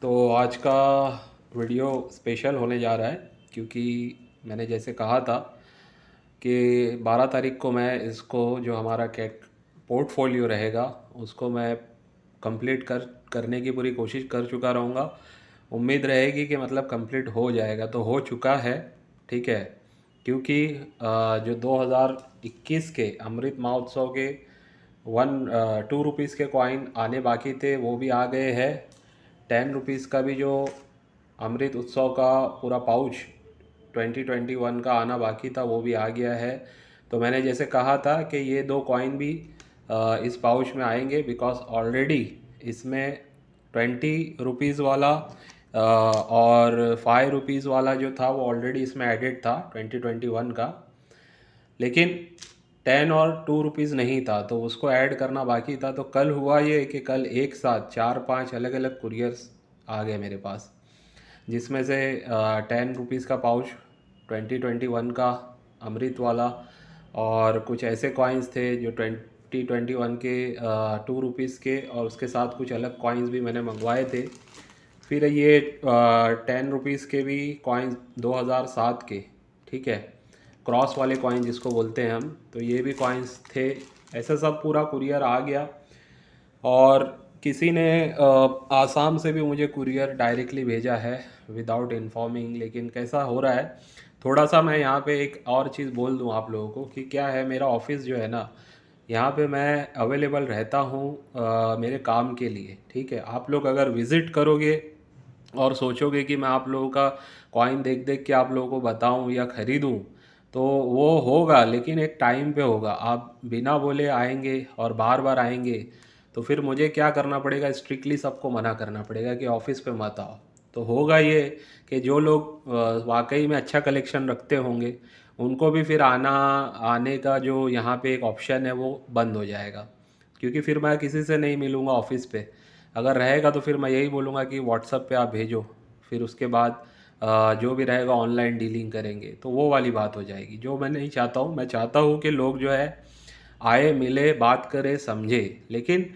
तो आज का वीडियो स्पेशल होने जा रहा है क्योंकि मैंने जैसे कहा था कि 12 तारीख को मैं इसको जो हमारा कैक पोर्टफोलियो रहेगा उसको मैं कंप्लीट करने की पूरी कोशिश कर चुका रहूँगा। उम्मीद रहेगी कि मतलब कंप्लीट हो जाएगा, तो हो चुका है। ठीक है, क्योंकि जो 2021 के अमृत महोत्सव के 2 रुपीज़ के कॉइन आने बाकी थे वो भी आ गए हैं। 10 रुपीज़ का भी जो अमृत उत्सव का पूरा पाउच 2021 का आना बाकी था वो भी आ गया है। तो मैंने जैसे कहा था कि ये दो कॉइन भी इस पाउच में आएंगे, बिकॉज ऑलरेडी इसमें 20 रुपीज़ वाला और 5 रुपीज़ वाला जो था वो ऑलरेडी इसमें एडेड था 2021 का। लेकिन 10 और 2 रुपीज़ नहीं था, तो उसको ऐड करना बाकी था। तो कल हुआ ये कि कल एक साथ 4-5 अलग अलग कुरियर्स आ गए मेरे पास, जिसमें से 10 रुपीज़ का पाउच 2021 का अमृत वाला, और कुछ ऐसे कॉइन्स थे जो 2021 के 2 रुपीज़ के, और उसके साथ कुछ अलग कॉइन्स भी मैंने मंगवाए थे। फिर ये 10 रुपीज़ के भी कॉइन्स 2007 के, ठीक है, क्रॉस वाले कॉइन जिसको बोलते हैं हम, तो ये भी कॉइन्स थे। ऐसा सब पूरा कुरियर आ गया। और किसी ने आसाम से भी मुझे कुरियर डायरेक्टली भेजा है विदाउट इन्फॉर्मिंग। लेकिन कैसा हो रहा है, थोड़ा सा मैं यहाँ पे एक और चीज़ बोल दूँ आप लोगों को कि क्या है, मेरा ऑफिस जो है ना, यहाँ पे मैं अवेलेबल रहता हूँ मेरे काम के लिए। ठीक है, आप लोग अगर विज़िट करोगे और सोचोगे कि मैं आप लोगों का कॉइन देख देख के आप लोगों को बताऊं या ख़रीदूं, तो वो होगा, लेकिन एक टाइम पे होगा। आप बिना बोले आएंगे और बार बार आएंगे, तो फिर मुझे क्या करना पड़ेगा, स्ट्रिक्टली सबको मना करना पड़ेगा कि ऑफिस पे मत आओ। तो होगा ये कि जो लोग वाकई में अच्छा कलेक्शन रखते होंगे उनको भी फिर आने का जो यहाँ पे एक ऑप्शन है वो बंद हो जाएगा, क्योंकि फिर मैं किसी से नहीं मिलूँगा ऑफिस पे। अगर रहेगा तो फिर मैं यही बोलूँगा कि व्हाट्सअप पे आप भेजो, फिर उसके बाद जो भी रहेगा ऑनलाइन डीलिंग करेंगे, तो वो वाली बात हो जाएगी, जो मैं नहीं चाहता हूँ। मैं चाहता हूँ कि लोग जो है आए, मिले, बात करे, समझे, लेकिन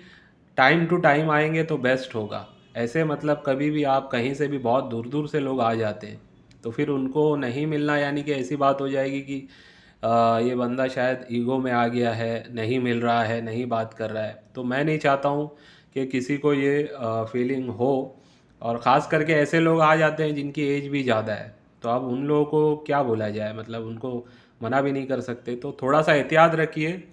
टाइम टू टाइम आएंगे तो बेस्ट होगा। ऐसे मतलब कभी भी आप कहीं से भी बहुत दूर दूर से लोग आ जाते हैं, तो फिर उनको नहीं मिलना, यानी कि ऐसी बात हो जाएगी कि ये बंदा शायद ईगो में आ गया है, नहीं मिल रहा है, नहीं बात कर रहा है। तो मैं नहीं चाहता हूँ कि किसी को ये फीलिंग हो। और ख़ास करके ऐसे लोग आ जाते हैं जिनकी एज भी ज़्यादा है, तो अब उन लोगों को क्या बोला जाए, मतलब उनको मना भी नहीं कर सकते। तो थोड़ा सा एहतियात रखिए।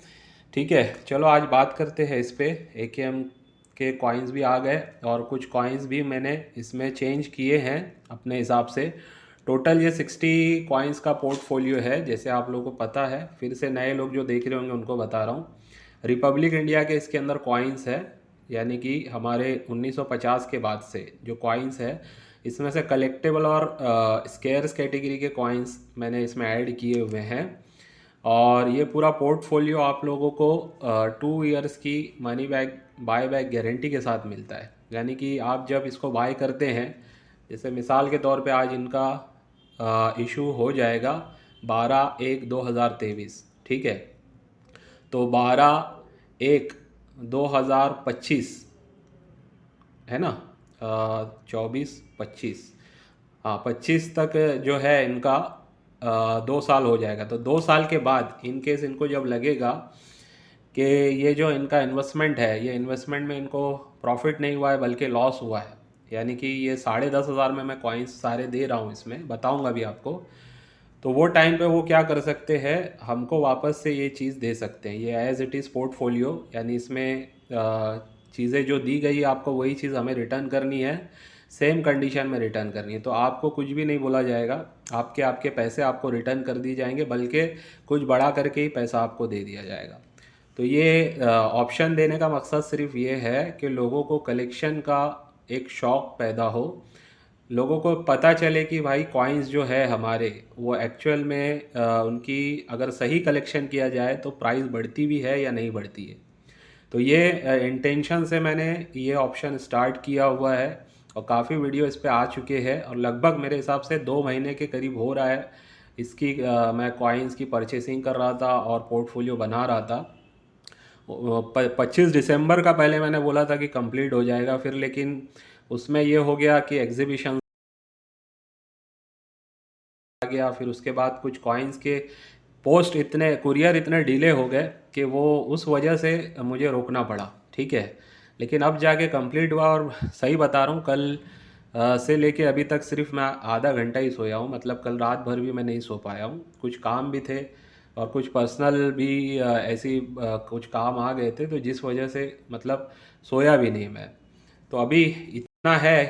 ठीक है, चलो आज बात करते हैं इस पे। AKM के कॉइन्स भी आ गए और कुछ कॉइन्स भी मैंने इसमें चेंज किए हैं अपने हिसाब से। टोटल ये 60 कॉइन्स का पोर्टफोलियो है, जैसे आप लोगों को पता है। फिर से नए लोग जो देख रहे होंगे उनको बता रहा हूँ। रिपब्लिक इंडिया के इसके अंदर कॉइन्स है, यानी कि हमारे 1950 के बाद से जो कॉइन्स है, इसमें से कलेक्टेबल और स्केयर्स कैटेगरी के कॉइन्स मैंने इसमें ऐड किए हुए हैं। और ये पूरा पोर्टफोलियो आप लोगों को 2 इयर्स की money back buy back guarantee के साथ मिलता है। यानी कि आप जब इसको बाय करते हैं, जैसे मिसाल के तौर पे आज इनका इशू हो जाएगा 12/1/2023, ठीक है, तो 12/1/2025 है ना, 24-25, हाँ 25 तक जो है इनका 2 साल हो जाएगा। तो 2 साल के बाद इन केस इनको जब लगेगा कि ये जो इनका इन्वेस्टमेंट है, ये इन्वेस्टमेंट में इनको प्रॉफिट नहीं हुआ है बल्कि लॉस हुआ है, यानी कि ये 10,500 में मैं कॉइन्स सारे दे रहा हूँ, इसमें बताऊँगा भी आपको। तो वो टाइम पे वो क्या कर सकते हैं, हमको वापस से ये चीज़ दे सकते हैं, ये एज इट इज़ पोर्टफोलियो, यानी इसमें चीज़ें जो दी गई है आपको वही चीज़ हमें रिटर्न करनी है, सेम कंडीशन में रिटर्न करनी है। तो आपको कुछ भी नहीं बोला जाएगा, आपके आपके पैसे आपको रिटर्न कर दिए जाएंगे, बल्कि कुछ बढ़ा करके ही पैसा आपको दे दिया जाएगा। तो ये ऑप्शन देने का मकसद सिर्फ ये है कि लोगों को कलेक्शन का एक शौक़ पैदा हो, लोगों को पता चले कि भाई कॉइन्स जो है हमारे वो एक्चुअल में उनकी अगर सही कलेक्शन किया जाए तो प्राइस बढ़ती भी है या नहीं बढ़ती है। तो ये इंटेंशन से मैंने ये ऑप्शन स्टार्ट किया हुआ है, और काफ़ी वीडियो इस पे आ चुके हैं, और लगभग मेरे हिसाब से 2 महीने के करीब हो रहा है इसकी। मैं कॉइन्स की परचेसिंग कर रहा था और पोर्टफोलियो बना रहा था। 25 दिसंबर का पहले मैंने बोला था कि कंप्लीट हो जाएगा, फिर लेकिन उसमें ये हो गया कि एग्जीबिशन आ गया, फिर उसके बाद कुछ कॉइन्स के पोस्ट इतने कुरियर इतने डिले हो गए कि वो उस वजह से मुझे रोकना पड़ा, ठीक है। लेकिन अब जाके कंप्लीट हुआ, और सही बता रहा हूँ, कल से लेके अभी तक सिर्फ मैं आधा घंटा ही सोया हूँ। मतलब कल रात भर भी मैं नहीं सो पाया हूँ, कुछ काम भी थे और कुछ पर्सनल भी ऐसी कुछ काम आ गए थे, तो जिस वजह से मतलब सोया भी नहीं मैं। तो अभी इतना है,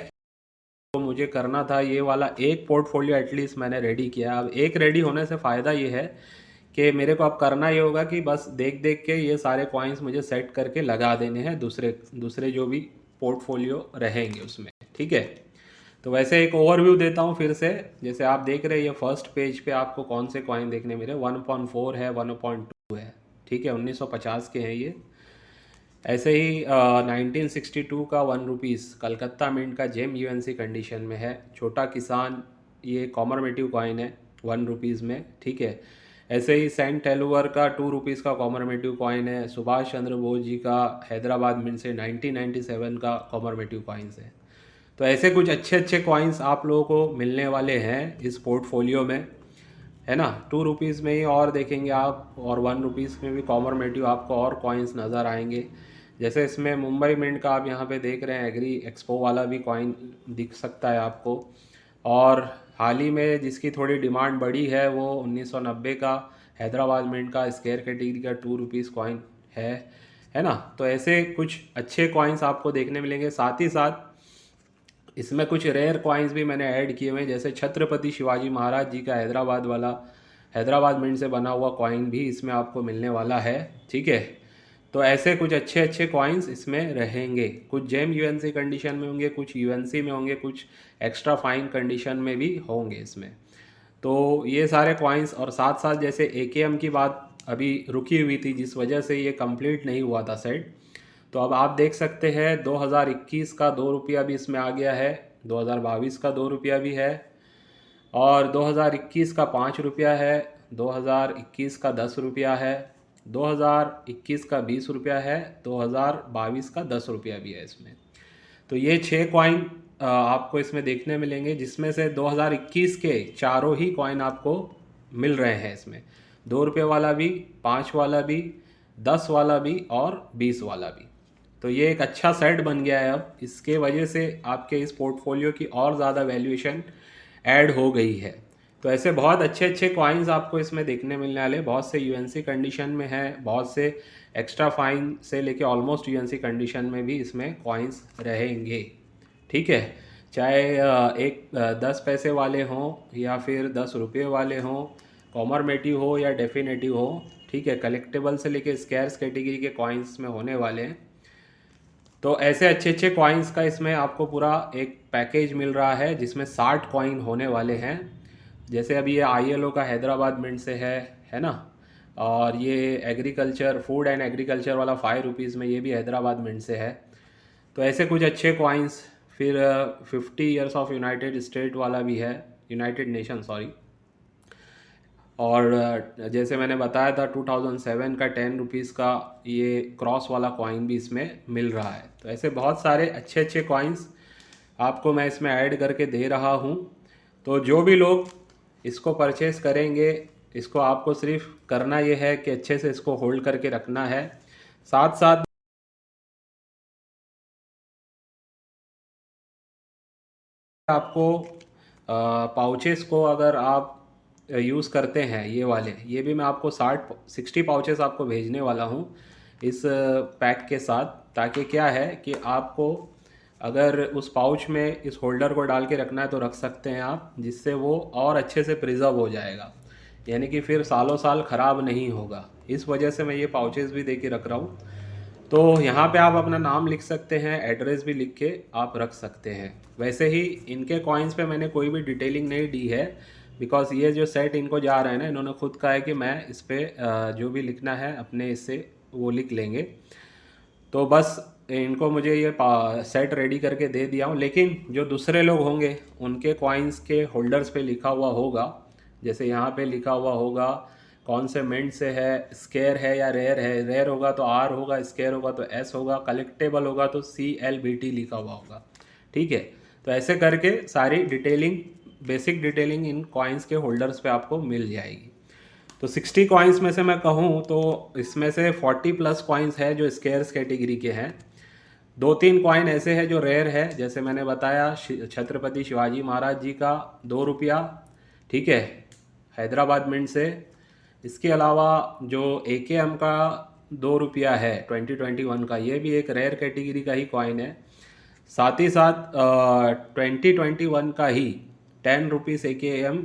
तो मुझे करना था ये वाला एक पोर्टफोलियो एटलीस्ट मैंने रेडी किया। अब एक रेडी होने से फ़ायदा ये है कि मेरे को अब करना ये होगा कि बस देख देख के ये सारे कॉइन्स मुझे सेट करके लगा देने हैं दूसरे दूसरे जो भी पोर्टफोलियो रहेंगे उसमें, ठीक है। तो वैसे एक ओवरव्यू देता हूँ फिर से। जैसे आप देख रहे हैं ये फर्स्ट पेज पे आपको कौन से कॉइन देखने मिले, 1.4 है, 1.2 है, ठीक है, 1950 के हैं ये। ऐसे ही 1962 का 1 रुपीज़ कलकत्ता मिंट का जेम यूएनसी कंडीशन में है। छोटा किसान ये कॉमरमेटिव कॉइन है 1 रुपीज़ में, ठीक है। ऐसे ही सेंट एलुअर का 2 रुपीज़ का कॉमरमेटिव कॉइन है। सुभाष चंद्र बोस जी का हैदराबाद मिंट से 1997 का कॉमरमेटिव कॉइन्स है। तो ऐसे कुछ अच्छे अच्छे कॉइन्स आप लोगों को मिलने वाले हैं इस पोर्टफोलियो में, है ना। 2 रुपीज़ में ही और देखेंगे आप, और 1 रुपीज़ में भी कॉमरमेटिव आपको और कॉइन्स नज़र आएंगे। जैसे इसमें मुंबई मिंट का आप यहाँ पे देख रहे हैं, एग्री एक्सपो वाला भी कॉइन दिख सकता है आपको। और हाल ही में जिसकी थोड़ी डिमांड बढ़ी है वो 1990 का हैदराबाद मिंट का स्क्वायर कैटेगरी का 2 रुपीज़ कॉइन है ना। तो ऐसे कुछ अच्छे कॉइन्स आपको देखने मिलेंगे। साथ ही साथ इसमें कुछ रेयर कॉइन्स भी मैंने ऐड किए हुए हैं, जैसे छत्रपति शिवाजी महाराज जी का हैदराबाद वाला हैदराबाद मिंट से बना हुआ कॉइन भी इसमें आपको मिलने वाला है, ठीक है। तो ऐसे कुछ अच्छे अच्छे कॉइन्स इसमें रहेंगे। कुछ जेम यूएनसी कंडीशन में होंगे, कुछ यूएनसी में होंगे, कुछ एक्स्ट्रा फाइन कंडीशन में भी होंगे इसमें। तो ये सारे कॉइन्स, और साथ साथ जैसे एकेएम की बात अभी रुकी हुई थी जिस वजह से ये कंप्लीट नहीं हुआ था सेट, तो अब आप देख सकते हैं 2021 का 2 रुपया भी इसमें आ गया है, 2022 का 2 रुपया भी है, और 2021 का 5 रुपया है, 2021 का 10 रुपया है, 2021 का 20 रुपया है, 2022 का 10 रुपया भी है इसमें। तो ये 6 कॉइन आपको इसमें देखने मिलेंगे, जिसमें से 2021 के चारों ही कॉइन आपको मिल रहे हैं इसमें। 2 रुपये वाला भी, 5 वाला भी, 10 वाला भी और 20 वाला भी। तो ये एक अच्छा सेट बन गया है। अब इसके वजह से आपके इस पोर्टफोलियो की और ज़्यादा वैल्यूएशन ऐड हो गई है। तो ऐसे बहुत अच्छे अच्छे कॉइन्स आपको इसमें देखने मिलने वाले। बहुत से यूएनसी कंडीशन में है, बहुत से एक्स्ट्रा फाइन से लेके ऑलमोस्ट यूएनसी कंडीशन में भी इसमें कॉइन्स रहेंगे, ठीक है। चाहे एक 10 पैसे वाले हों या फिर 10 रुपये वाले हों, कॉमरमेटिव हो या डेफिनेटिव हो, ठीक है। कलेक्टेबल से लेके स्कैर्स कैटेगरी के कॉइन्स में होने वाले हैं। तो ऐसे अच्छे अच्छे कॉइन्स का इसमें आपको पूरा एक पैकेज मिल रहा है, जिसमें 60 कॉइन होने वाले हैं। जैसे अभी ये आईएलओ का हैदराबाद मिंट से है ना। और ये एग्रीकल्चर फूड एंड एग्रीकल्चर वाला 5 रुपीज़ में, ये भी हैदराबाद मिंट से है। तो ऐसे कुछ अच्छे कॉइन्स। फिर 50 ईयर्स ऑफ यूनाइटेड स्टेट वाला भी है, यूनाइटेड नेशन सॉरी। और जैसे मैंने बताया था 2007 का 10 रुपीज़ का ये क्रॉस वाला कॉइन भी इसमें मिल रहा है। तो ऐसे बहुत सारे अच्छे अच्छे कॉइन्स आपको मैं इसमें ऐड करके दे रहा हूँ। तो जो भी लोग इसको परचेज़ करेंगे, इसको आपको सिर्फ करना ये है कि अच्छे से इसको होल्ड करके रखना है। साथ साथ आपको पाउचेस को अगर आप यूज़ करते हैं, ये वाले, ये भी मैं आपको 60 पाउचेस आपको भेजने वाला हूँ इस पैक के साथ। ताकि क्या है कि आपको अगर उस पाउच में इस होल्डर को डाल के रखना है तो रख सकते हैं आप, जिससे वो और अच्छे से प्रिजर्व हो जाएगा, यानी कि फिर सालों साल ख़राब नहीं होगा। इस वजह से मैं ये पाउचेस भी दे के रख रहा हूँ। तो यहाँ पे आप अपना नाम लिख सकते हैं, एड्रेस भी लिख के आप रख सकते हैं। वैसे ही इनके कॉइन्स पे मैंने कोई भी डिटेलिंग नहीं दी है, बिकॉज ये जो सेट इनको जा रहा है ना, इन्होंने खुद कहा है कि मैं इस पर जो भी लिखना है अपने इससे वो लिख लेंगे। तो बस इनको मुझे ये सेट रेडी करके दे दिया हूँ। लेकिन जो दूसरे लोग होंगे उनके कॉइन्स के होल्डर्स पे लिखा हुआ होगा, जैसे यहाँ पे लिखा हुआ होगा कौन से मिंट से है, स्केयर है या रेयर है। रेयर होगा तो आर होगा, स्केयर होगा तो एस होगा, कलेक्टेबल होगा तो CLBT लिखा हुआ होगा, ठीक है। तो ऐसे करके सारी डिटेलिंग, बेसिक डिटेलिंग इन कॉइन्स के होल्डर्स पे आपको मिल जाएगी। तो 60 कॉइन्स में से मैं कहूँ तो इसमें से 40 प्लस कॉइन्स है जो स्केयर्स कैटेगरी के हैं। 2-3 कॉइन ऐसे हैं जो रेयर है, जैसे मैंने बताया छत्रपति शिवाजी महाराज जी का 2 रुपया, ठीक है, हैदराबाद मिंट से। इसके अलावा जो AKM का 2 रुपया है 2021 का, ये भी एक रेयर कैटेगरी का ही कॉइन है। साथ ही साथ 2021 का ही 10 रुपीज़ AKM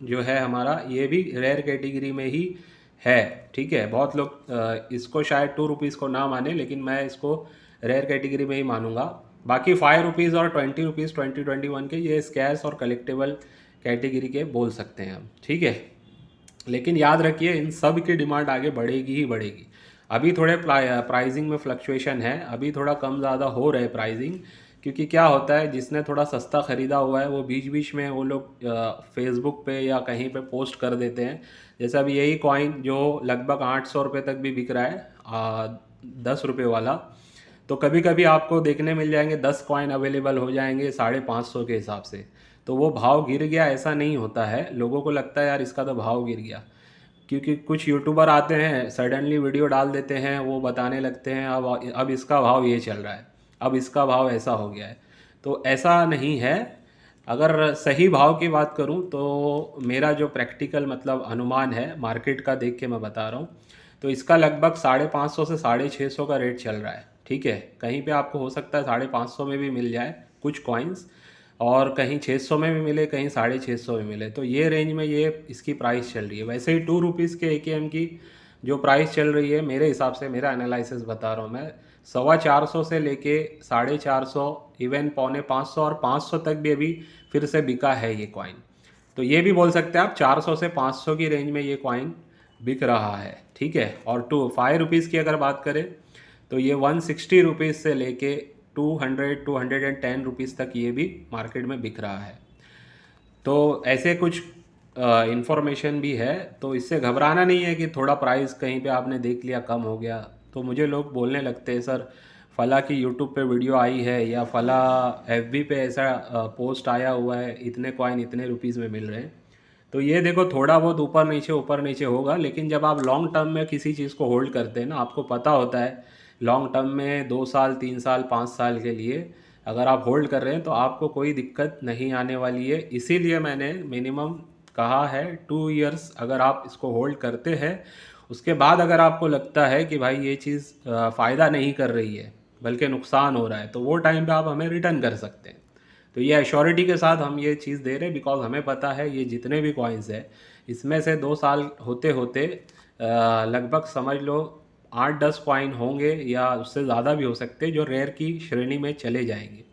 जो है हमारा, ये भी रेयर कैटेगरी में ही है, ठीक है। बहुत लोग इसको शायद 2 रुपीज़ को ना माने, लेकिन मैं इसको रेयर कैटेगरी में ही मानूंगा। बाकी 5 रुपीज़ और 20 रुपीज़ 2021 के ये स्कैर्स और कलेक्टेबल कैटेगरी के बोल सकते हैं हम, ठीक है। लेकिन याद रखिए इन सब की डिमांड आगे बढ़ेगी ही बढ़ेगी। अभी थोड़े प्राइसिंग में फ्लक्चुएशन है, अभी थोड़ा कम ज़्यादा हो रहा है प्राइसिंग, क्योंकि क्या होता है जिसने थोड़ा सस्ता ख़रीदा हुआ है वो बीच बीच में वो लोग फेसबुक पे या कहीं पे पोस्ट कर देते हैं। जैसे अभी यही कॉइन जो लगभग 800 रुपये तक भी बिक रहा है 10 रुपये वाला, तो कभी कभी आपको देखने मिल जाएंगे 10 कॉइन अवेलेबल हो जाएंगे 550 के हिसाब से। तो वो भाव गिर गया ऐसा नहीं होता है, लोगों को लगता है यार इसका तो भाव गिर गया, क्योंकि कुछ यूट्यूबर आते हैं सडनली वीडियो डाल देते हैं, वो बताने लगते हैं अब इसका भाव ये चल रहा है, अब इसका भाव ऐसा हो गया है। तो ऐसा नहीं है। अगर सही भाव की बात करूं तो मेरा जो प्रैक्टिकल मतलब अनुमान है मार्केट का देख के मैं बता रहा हूं, तो इसका लगभग 550 से 650 का रेट चल रहा है, ठीक है। कहीं पे आपको हो सकता है 550 में भी मिल जाए कुछ कॉइन्स, और कहीं 600 में भी मिले, कहीं 650 में मिले। तो ये रेंज में ये इसकी प्राइस चल रही है। वैसे ही 2 रुपीज़ के AKM की जो प्राइस चल रही है मेरे हिसाब से, मेरा एनालिसिस बता रहा हूँ मैं, 425 से लेके 450, इवन 450 और 500 तक भी अभी फिर से बिका है ये कॉइन। तो ये भी बोल सकते हैं आप 400 से 500 की रेंज में ये कॉइन बिक रहा है, ठीक है। और 5 रुपीज़ की अगर बात करें तो ये 160 रुपीज़ से लेके 210 रुपीज़ तक ये भी मार्केट में बिक रहा है। तो ऐसे कुछ इन्फॉर्मेशन भी है, तो इससे घबराना नहीं है कि थोड़ा प्राइस कहीं पे आपने देख लिया कम हो गया। तो मुझे लोग बोलने लगते हैं सर फला की यूट्यूब पे वीडियो आई है या फला FB पे ऐसा पोस्ट आया हुआ है, इतने कॉइन इतने रुपीज़ में मिल रहे हैं। तो ये देखो थोड़ा बहुत ऊपर नीचे होगा, लेकिन जब आप लॉन्ग टर्म में किसी चीज़ को होल्ड करते हैं ना, आपको पता होता है लॉन्ग टर्म में 2 साल 3 साल 5 साल के लिए अगर आप होल्ड कर रहे हैं तो आपको कोई दिक्कत नहीं आने वाली है। इसीलिए मैंने मिनिमम कहा है 2 इयर्स अगर आप इसको होल्ड करते हैं, उसके बाद अगर आपको लगता है कि भाई ये चीज़ फ़ायदा नहीं कर रही है बल्कि नुकसान हो रहा है, तो वो टाइम पे आप हमें रिटर्न कर सकते हैं। तो ये एश्योरिटी के साथ हम ये चीज़ दे रहे हैं, बिकॉज हमें पता है ये जितने भी कॉइन्स है इसमें से 2 साल होते होते लगभग समझ लो 8-10 कॉइन होंगे या उससे ज़्यादा भी हो सकते हैं जो रेयर की श्रेणी में चले जाएंगे।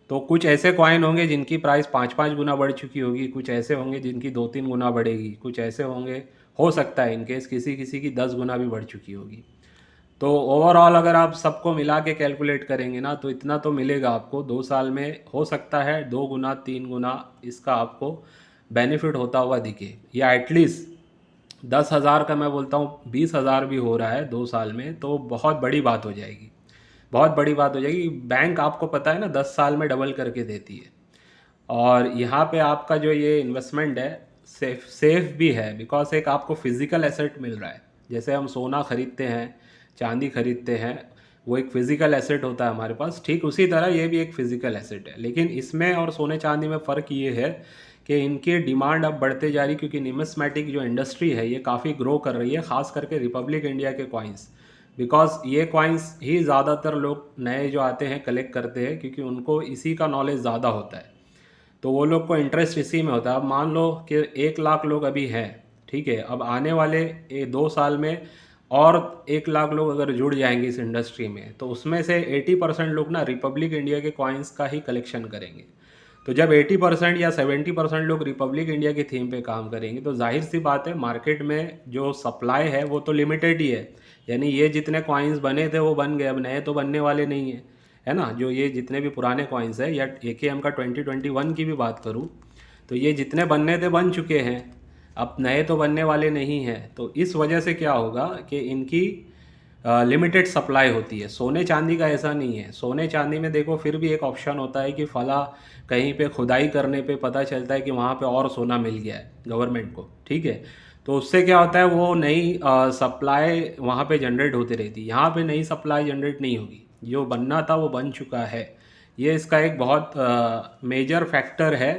तो कुछ ऐसे कॉइन होंगे जिनकी प्राइस 5-5 गुना बढ़ चुकी होगी, कुछ ऐसे होंगे जिनकी 2-3 गुना बढ़ेगी, कुछ ऐसे होंगे हो सकता है इनकेस किसी किसी की 10 गुना भी बढ़ चुकी होगी। तो ओवरऑल अगर आप सबको मिला के कैलकुलेट करेंगे ना तो इतना तो मिलेगा आपको 2 साल में, हो सकता है 2 गुना 3 गुना इसका आपको बेनिफिट होता हुआ दिखे, या एटलीस्ट 10,000 का मैं बोलता हूँ 20,000 भी हो रहा है 2 साल में, तो बहुत बड़ी बात हो जाएगी, बहुत बड़ी बात हो जाएगी। बैंक आपको पता है ना 10 साल में डबल करके देती है, और यहाँ पे आपका जो ये इन्वेस्टमेंट है सेफ भी है, बिकॉज एक आपको फिज़िकल एसेट मिल रहा है। जैसे हम सोना खरीदते हैं, चांदी खरीदते हैं, वो एक फ़िज़िकल एसेट होता है हमारे पास, ठीक उसी तरह ये भी एक फ़िज़िकल एसेट है। लेकिन इसमें और सोने चांदी में फ़र्क ये है कि इनकी डिमांड अब बढ़ते जा रही, क्योंकि निमिस्मेटिक जो इंडस्ट्री है ये काफ़ी ग्रो कर रही है, ख़ास करके रिपब्लिक इंडिया के कॉइन्स, बिकॉज ये कॉइन्स ही ज़्यादातर लोग नए जो आते हैं कलेक्ट करते हैं, क्योंकि उनको इसी का नॉलेज ज़्यादा होता है, तो वो लोग को इंटरेस्ट इसी में होता है। अब मान लो कि 1 लाख लोग अभी हैं, ठीक है, अब आने वाले 2 साल में और 1 लाख लोग अगर जुड़ जाएंगे इस इंडस्ट्री में, तो उसमें से 80% लोग ना रिपब्लिक इंडिया के कॉइन्स का ही कलेक्शन करेंगे। तो जब 80% या 70% लोग रिपब्लिक इंडिया की थीम पे काम करेंगे, तो जाहिर सी बात है मार्केट में जो सप्लाई है वो तो लिमिटेड ही है, यानी ये जितने कॉइन्स बने थे वो बन गए, अब नए तो बनने वाले नहीं है, है ना। जो ये जितने भी पुराने कॉइन्स है, या AKM का 2021 की भी बात करूँ तो ये जितने बनने थे बन चुके हैं, अब नए तो बनने वाले नहीं हैं। तो इस वजह से क्या होगा कि इनकी लिमिटेड सप्लाई होती है। सोने चांदी का ऐसा नहीं है। सोने चांदी में देखो फिर भी एक ऑप्शन होता है कि फला कहीं पे खुदाई करने पे पता चलता है कि वहाँ पे और सोना मिल गया है गवर्नमेंट को, ठीक है। तो उससे क्या होता है, वो नई सप्लाई वहाँ पे जनरेट होती रहती है। यहाँ पे नई सप्लाई जनरेट नहीं होगी, जो बनना था वो बन चुका है। ये इसका एक बहुत मेजर फैक्टर है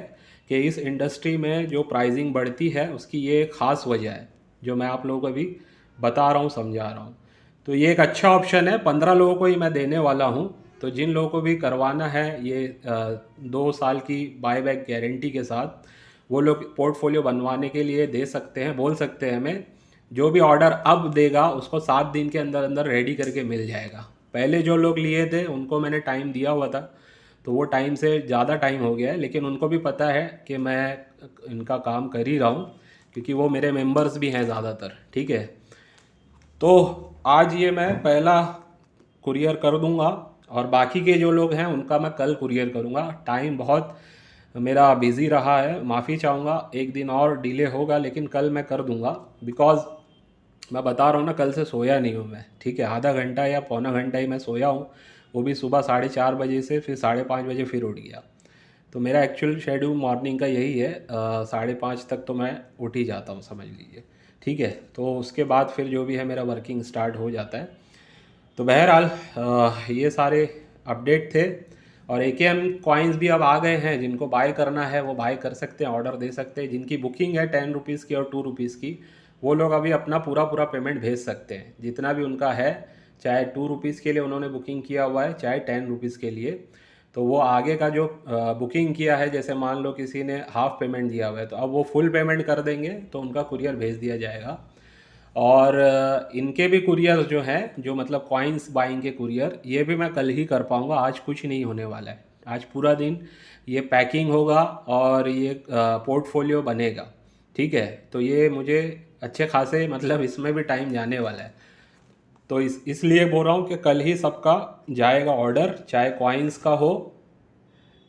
कि इस इंडस्ट्री में जो प्राइसिंग बढ़ती है उसकी ये एक ख़ास वजह है, जो मैं आप लोगों को अभी बता रहा हूँ, समझा रहा हूँ। तो ये एक अच्छा ऑप्शन है, 15 लोगों को ही मैं देने वाला हूँ। तो जिन लोगों को भी करवाना है ये 2 साल की बायबैक गारंटी के साथ, वो लोग पोर्टफोलियो बनवाने के लिए दे सकते हैं, बोल सकते हैं हमें। जो भी ऑर्डर अब देगा उसको 7 दिन के अंदर अंदर रेडी करके मिल जाएगा। पहले जो लोग लिए थे उनको मैंने टाइम दिया हुआ था, तो वो टाइम से ज़्यादा टाइम हो गया है, लेकिन उनको भी पता है कि मैं इनका काम कर ही रहा हूँ, क्योंकि वो मेरे मेंबर्स भी हैं ज़्यादातर, ठीक है। तो आज ये मैं पहला कुरियर कर दूंगा, और बाकी के जो लोग हैं उनका मैं कल कुरियर करूंगा। टाइम बहुत मेरा बिज़ी रहा है, माफ़ी चाहूँगा, एक दिन और डिले होगा, लेकिन कल मैं कर दूंगा। बिकॉज़ मैं बता रहा हूँ ना, कल से सोया नहीं हूँ मैं, ठीक है। आधा घंटा या पौना घंटा ही मैं सोया हूँ, वो भी सुबह 4:30 बजे से, फिर 5:30 बजे फिर उठ गया। तो मेरा एक्चुअल शेड्यूल मॉर्निंग का यही है, 5:30 तक तो मैं उठ ही जाता हूँ, समझ लीजिए, ठीक है। तो उसके बाद फिर जो भी है मेरा वर्किंग स्टार्ट हो जाता है। तो बहरहाल ये सारे अपडेट थे। और AKM कॉइन्स भी अब आ गए हैं, जिनको बाय करना है वो बाय कर सकते हैं, ऑर्डर दे सकते हैं। जिनकी बुकिंग है 10 रुपीज़ की और 2 रुपीज़ की, वो लोग अभी अपना पूरा पूरा पेमेंट भेज सकते हैं, जितना भी उनका है। चाहे 2 रुपीज़ के लिए उन्होंने बुकिंग किया हुआ है, चाहे 10 रुपीज़ के लिए। तो वो आगे का जो बुकिंग किया है, जैसे मान लो किसी ने हाफ पेमेंट दिया हुआ है, तो अब वो फुल पेमेंट कर देंगे तो उनका कुरियर भेज दिया जाएगा। और इनके भी कुरियर जो हैं, जो मतलब कॉइन्स बाइंग के कुरियर, ये भी मैं कल ही कर पाऊँगा। आज कुछ नहीं होने वाला है, आज पूरा दिन ये पैकिंग होगा और ये पोर्टफोलियो बनेगा, ठीक है। तो ये मुझे अच्छे खासे मतलब इसमें भी टाइम जाने वाला है। तो इसलिए बोल रहा हूँ कि कल ही सबका जाएगा ऑर्डर, चाहे कॉइन्स का हो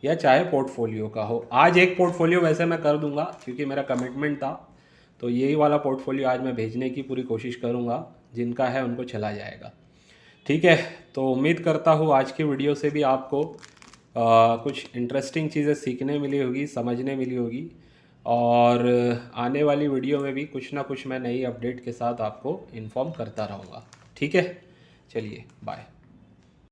या चाहे पोर्टफोलियो का हो। आज एक पोर्टफोलियो वैसे मैं कर दूंगा क्योंकि मेरा कमिटमेंट था, तो यही वाला पोर्टफोलियो आज मैं भेजने की पूरी कोशिश करूंगा। जिनका है उनको चला जाएगा, ठीक है। तो उम्मीद करता हूँ आज की वीडियो से भी आपको कुछ इंटरेस्टिंग चीज़ें सीखने मिली होगी, समझने मिली होगी। और आने वाली वीडियो में भी कुछ ना कुछ मैं नई अपडेट के साथ आपको इन्फॉर्म करता रहूँगा, ठीक है। चलिए, बाय।